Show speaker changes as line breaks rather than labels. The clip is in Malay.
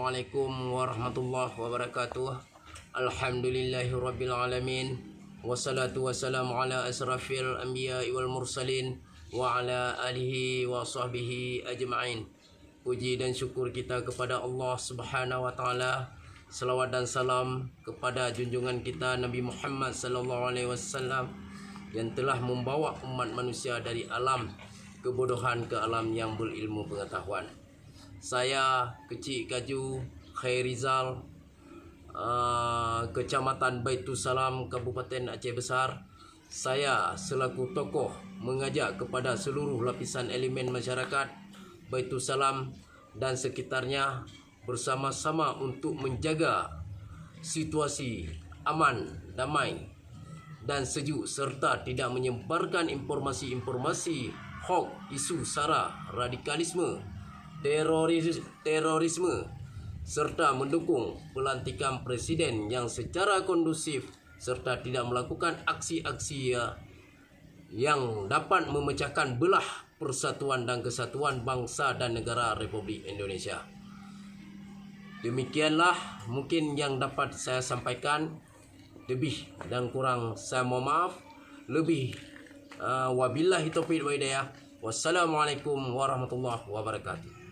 Assalamualaikum warahmatullahi wabarakatuh. Alhamdulillahirabbil alamin. Wassalatu wassalamu ala asrafil anbiya'i wal mursalin wa ala alihi wa sahbihi ajma'in. Puji dan syukur kita kepada Allah Subhanahu wa taala. Selawat dan salam kepada junjungan kita Nabi Muhammad sallallahu alaihi wasallam yang telah membawa umat manusia dari alam kebodohan ke alam yang berilmu pengetahuan. Saya Kecik Kaju Khairizal, Kecamatan Baitusalam, Kabupaten Aceh Besar. Saya selaku tokoh mengajak kepada seluruh lapisan elemen masyarakat Baitusalam dan sekitarnya bersama-sama untuk menjaga situasi aman, damai dan sejuk serta tidak menyebarkan informasi-informasi hoax, isu sara, radikalisme, terorisme serta mendukung pelantikan presiden yang secara kondusif serta tidak melakukan aksi-aksi yang dapat memecahkan belah persatuan dan kesatuan bangsa dan negara Republik Indonesia. Demikianlah mungkin yang dapat saya sampaikan. Lebih dan kurang saya mohon maaf. Wabillahi taufiq wal hidayah. Wassalamualaikum warahmatullahi wabarakatuh.